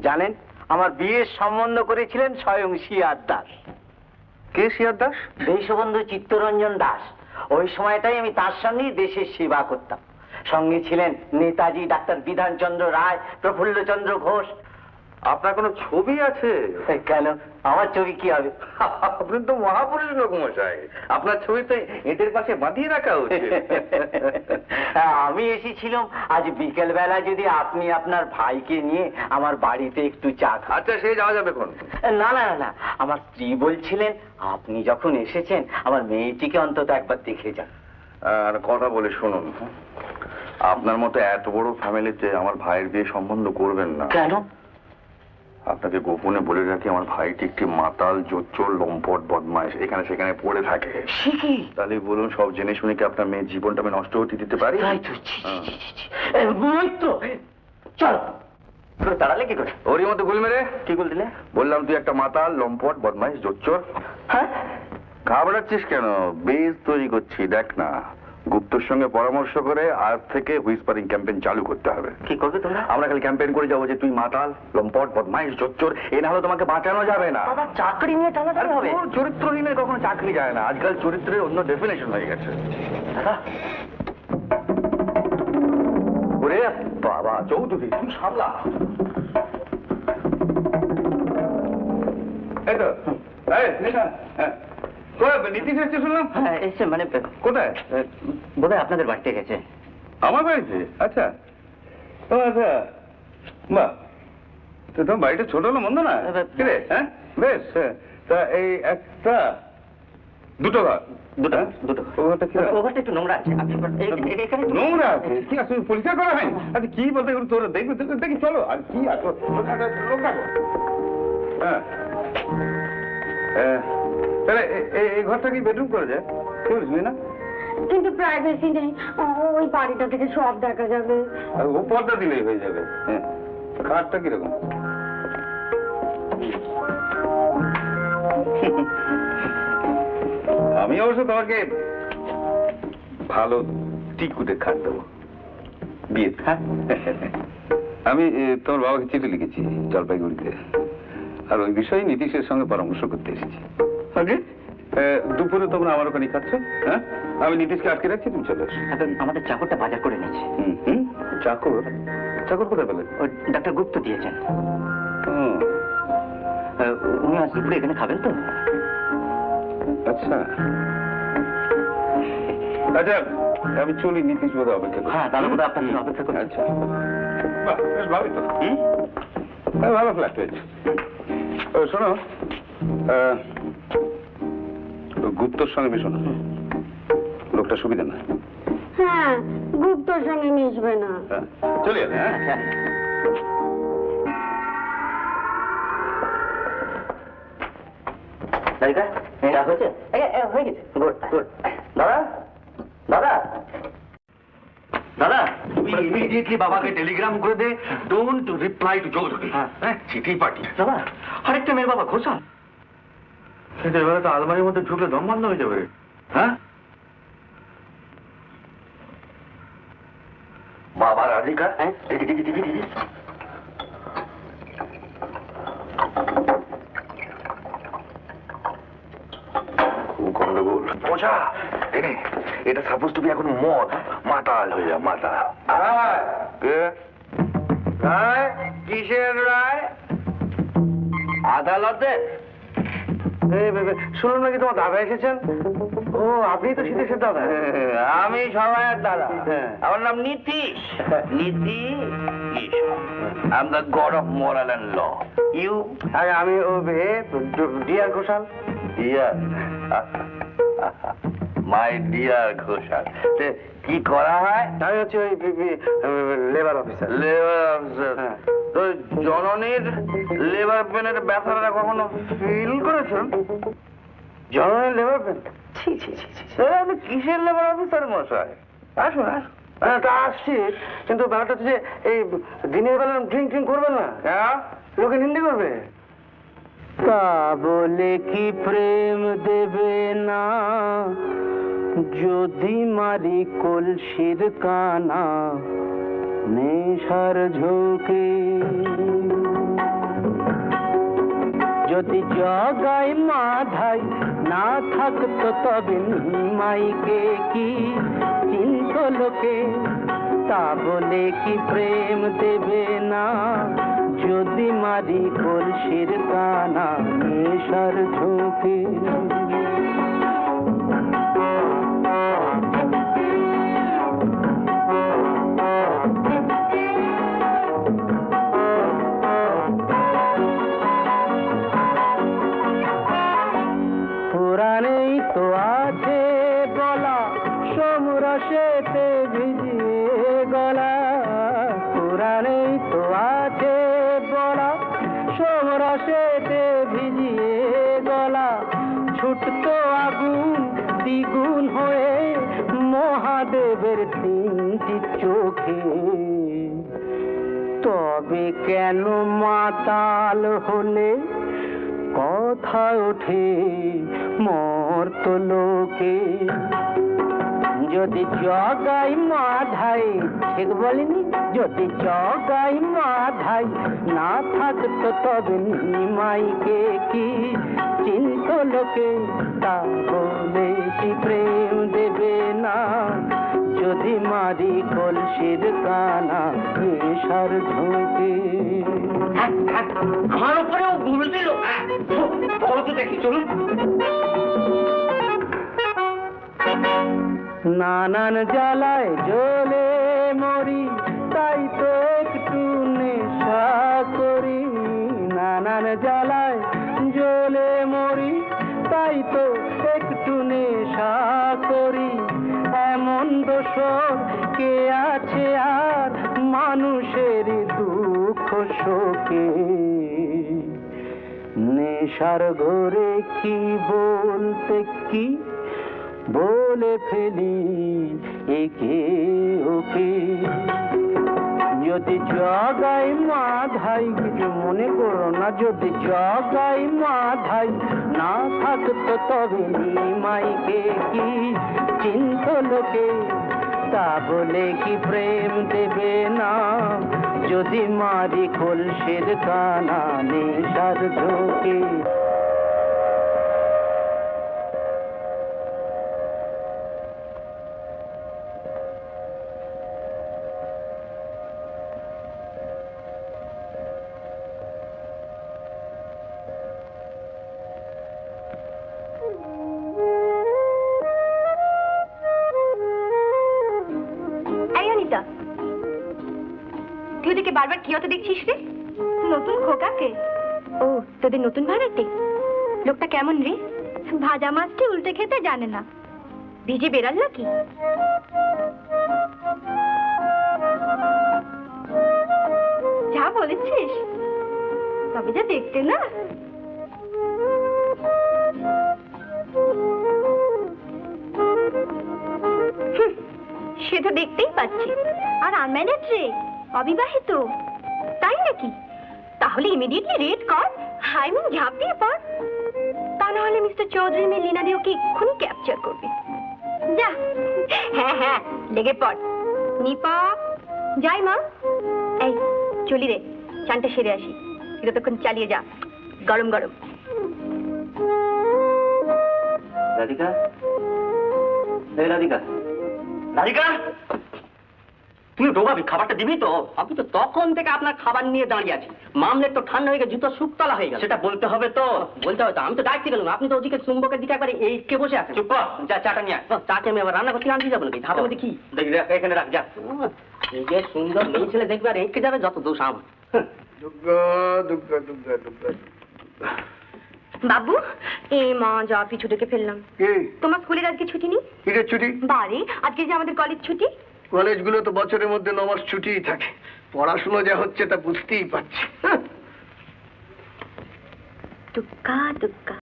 জানেন, আমার বিয়ের সম্বন্ধ করেছিলেন স্বয়ং শিয়ার দাস। কে শিয়ার দাস? দেশবন্ধু চিত্তরঞ্জন দাস। ওই সময়টাই আমি তার সঙ্গেই দেশের সেবা করতাম। সঙ্গে ছিলেন নেতাজি, ডাক্তার বিধানচন্দ্র রায়, প্রফুল্লচন্দ্র ঘোষ। আপনার কোনো ছবি আছে? কেন, আমার ছবি কি হবে? আপনি তো মহাপুরুষ লোক মশাই, আপনার ছবি তো এদের পাশে বাঁধিয়ে রাখা উচিত। আমি এসেছিলাম আজ বিকেল বেলা, যদি আপনি আপনার ভাইকে নিয়ে আমার বাড়িতে একটু চা খান। আচ্ছা, সে যাওয়া যাবে কোন? না না না, আমার স্ত্রী বলছিলেন আপনি যখন এসেছেন আমার মেয়েটিকে অন্তত একবার দেখে যান। আর কথা বলে শুনুন, আপনার মতো এত বড় ফ্যামিলিতে আমার ভাইয়ের বিয়ে সম্বন্ধ করবেন না। কেন? আপনাকে গোপনে বলে রাখি, আমার ভাইটি একটি মাতাল, জোচ্চোর, লম্পট, বদমাইশ, এখানে সেখানে পড়ে থাকে। তাহলে বলুন, সব জেনে শুনে কি আপনার মেয়ের জীবনটা আমি নষ্ট হতে দিতে পারি? চলো, তাড়ালে কি করে? ওরই মতো গুল মেরে কি বল দিলে? বললাম তুই একটা মাতাল, লম্পট, বদমাইশ, জোচ্চোর। হ্যাঁ, ঘাবড়াচ্ছিস কেন? বেজ তৈরি করছি, দেখ না। গুপ্তর সঙ্গে পরামর্শ করে আজ থেকে হুইসপারিং ক্যাম্পেইন চালু করতে হবে। কি করবে তোমরা? আমরা খালি ক্যাম্পেইন করে যাবো যে তুই মাতাল, লম্পট, বদমাইশ, জোচ্চোর। এ না হলে তোমাকে বাঁচানো যাবে না। বাবা, চাকরি নিয়ে টানাটানি হবে? চরিত্রহীনের কখনো চাকরি যায় না। আজকাল চরিত্রের অন্য ডেফিনেশন হয়ে গেছে। ওরে বাবা চৌধুরী, তুই সামলা। এই তো নীতিশ এসছে শুনলাম। হ্যাঁ এসছে, মানে কোথায়? বোধহয় আপনাদের বাড়িতে গেছে। আমার বাড়িতে? আচ্ছা, ও আচ্ছা, বাহ, তো তোমার বাড়িটা ছোট হলো মন্দ না রে? হ্যাঁ বেশ। তা এই একটা দুটো ঘর? দুটো দুটো। ও ঘরটা কি? ও ঘরটা একটু নোংরা আছে। নোংরা আছে? কি আছে, পরিষ্কার করা হয়নি? আচ্ছা কি বলতে গেলে তোরা দেখবি, দেখি চলো। আর কি আছে লোক ডাকো। হ্যাঁ, তাহলে এই ঘরটা কি বেডরুম করে যায়? কি বলছিস না? কিন্তু প্রাইভেসি নেই, ওই বাড়িটা থেকে সব দেখা যাবে। ও পর্দা দিলেই হয়ে যাবে। হ্যাঁ, খাটটা কিরকম? আমি অবশ্য তোমাকে ভালো টিকুটে খাট দেবো বিয়ে। হ্যাঁ, আমি তোমার বাবাকে চিঠি লিখেছি জলপাইগুড়িতে, আর ওই বিষয়ে নীতিশের সঙ্গে পরামর্শ করতে এসেছি। দুপুরে তোমরা আমার ওখানে খাচ্ছ? হ্যাঁ, আমি নীতিশকে আটকে রাখছি, তুমি চলে আসো। আমাদের চাকরটা বাজার করে নিয়েছে। চাকর? চাকর কোথায় পেলে? ওই ডাক্তার গুপ্ত দিয়েছেন। উনি আজ দুপুরে এখানে খাবেন তো? আচ্ছা আচ্ছা, আমি চলি, নীতিশ বোধ অপেক্ষা করি। হ্যাঁ, তাহলে বোধ আপনার জন্য অপেক্ষা করছি। আচ্ছা, বাহ, বেশ ভালোই তো। ভালো ফ্ল্যাট হয়েছে। শোনো, গুপ্তর সঙ্গে মিশো না, লোকটা সুবিধা না। হ্যাঁ, গুপ্তর সঙ্গে মিশবে না। চলে যাবে। হ্যাঁ, হয়ে গেছে। Good good. দাদা, দাদা, দাদা, তুই ইমিডিয়েটলি বাবাকে টেলিগ্রাম করে দে, ডোন্ট রিপ্লাই টু চৌধুরী। হ্যাঁ, চিঠি পাঠিয়ে। দাদা, আরেকটা মেয়ের বাবা ঘোষা। কিন্তু এবারে তো আলমারির মধ্যে ঢুকলে দম বন্ধ হয়ে যাবে। হ্যাঁ, বাবা রাধিকা। হ্যাঁ, গন্ডগোল। বোঝা এনে, এটা সাপোজ তুমি এখন মদ, মাতাল হয়ে যা, মাতাল। কে রায়? কিসের রায়? আদালতে? শুনুন নাকি তোমার দাদা এসেছেন? ও, আপনি তো শীতেশের দাদা। আমি সবাইয়ের দাদা। আমার নাম Nitish. Nitish, I am the god of moral and law. You? আমি dear Ghoshal. Dear? My dear Ghoshal. কি করা হয়? আমি হচ্ছে ওই লেবার অফিসার। Labour officer? তো জননীর লেবার পেনের ব্যথাটা কখনো ফিল করেছেন? জননীর লেবার পেন? আপনি কিসের লেবার অফিসার মশাই? আসুন আসুন। তা আসছি, কিন্তু ব্যাপারটা হচ্ছে যে এই দিনের বেলা ড্রিঙ্ক করবেন না। হ্যাঁ, লোকে নিন্দে করবে। তা বলে কি প্রেম দেবে না, যদি মারি কলসির কানা নেশার ঝোঁকে। যদি জগাই মাধাই না থাকতো তবে নিমাইকে কি চিন্ত লোকে, তা বলে কি প্রেম দেবে না, যদি মারি কলসির কানা নেশার ঝোঁকে। পুরাণেই তো আছে বলা, সমরসেতে ভিজিয়ে গলা, পুরাণেই তো আছে বলা, সমরসেতে ভিজিয়ে গলা, ছুটতো আগুন দ্বিগুণ হয়ে মহাদেবের তিনটি চোখে। তবে কেন মাতাল হলে কথা ওঠে মর্ত লোকে, যদি জগাই মাধাই, ঠিক বলিনি, যদি জগাই মাধাই না থাকতো তবে নিমাইকে কি চিন্ত লোকে, তা বলে কি প্রেম দেবে না, যদি মারি কলসির কানা নেশার ঝোঁকে। আমার উপরেও ঘুরছিল, দেখি চলুন। নানান জ্বালায় জ্বলে মরি, তাই তো একটু নেশা করি, নানান জ্বালায় জ্বলে মরি, তাই তো একটু নেশা করি, এমন দোষর কে আছে আর মানুষের দুঃখ শোকে। নেশার ঘরে কি বলতে কি বলে ফেলি একে ওকে, যদি জগাই মাধাই, কিছু মনে করো না, যদি জগাই মাধাই না থাকতো তবে নিমাইকে কি চিন্ত লোকে, তা বলে কি প্রেম দেবে না, যদি মারি কলসির কানা নেশার ঝোঁকে। তুই ওদিকে বারবার কি হতে দেখছিস রে? নতুন খোকাকে। ও, তোদের নতুন ভাড়াটে? লোকটা কেমন রে? ভাজা মাছটি উল্টে খেতে জানে না, ভিজে বেড়াল নাকি? যা বলেছিস, তবে যা দেখতে না। সে তো দেখতেই পাচ্ছি। আর আনম্যারিড রে, অবিবাহিত, তাই নাকি? তাহলে ইমিডিয়েটলি রেড কর, আই মিন ঝাঁপিয়ে পড়। তা না হলে মিস্টার চৌধুরী মেয়ে লীনা দি ওকে এক্ষুনি ক্যাপচার করবে। যা, হ্যাঁ হ্যাঁ, লেগে পড়। নিপা, যাই মা। এই চলি রে, চানটা সেরে আসি, যতক্ষণ চালিয়ে যা, গরম গরম। রাধিকা, এই রাধিকা, রাধিকা, তুমি ডোবাবি, খাবারটা দিবি তো? আমি তো তখন থেকে আপনার খাবার নিয়ে দাঁড়িয়ে আছি, মামলের তো ঠান্ডা হয়ে গেছে, জুতো শুকতলা হয়ে গেল। সেটা বলতে হবে তো, বলতে হবে তো। আমি তো ডাকতে গেলাম, আপনি তো ওদিকে চুম্বকের দিকে একবার এই কে বসে আছেন। চুপ কর, যা চাটা নিয়ে আয়। চাকে আমি আবার রান্না করতে আনতে যাবো নাকি? ধাপের মধ্যে কি দেখি, এখানে রাখ, যা। এই যে সুন্দর মেয়ে ছেলে দেখবে আর এঁকে যাবে, যত দোষ আমার। দুগ্গা দুগ্গা দুগ্গা দুগ্গা। বাবু, এই মা যা পিছু ডেকে ফেললাম। কি তোমার স্কুলের আজকে ছুটি নেই? কিসের ছুটি? বাড়ি, আজকে যে আমাদের কলেজ ছুটি। কলেজগুলো তো বছরের মধ্যে 9 মাস ছুটিই থাকে, পড়াশোনা যা হচ্ছে তা বুঝতেই পারছি। দুগ্গা দুগ্গা।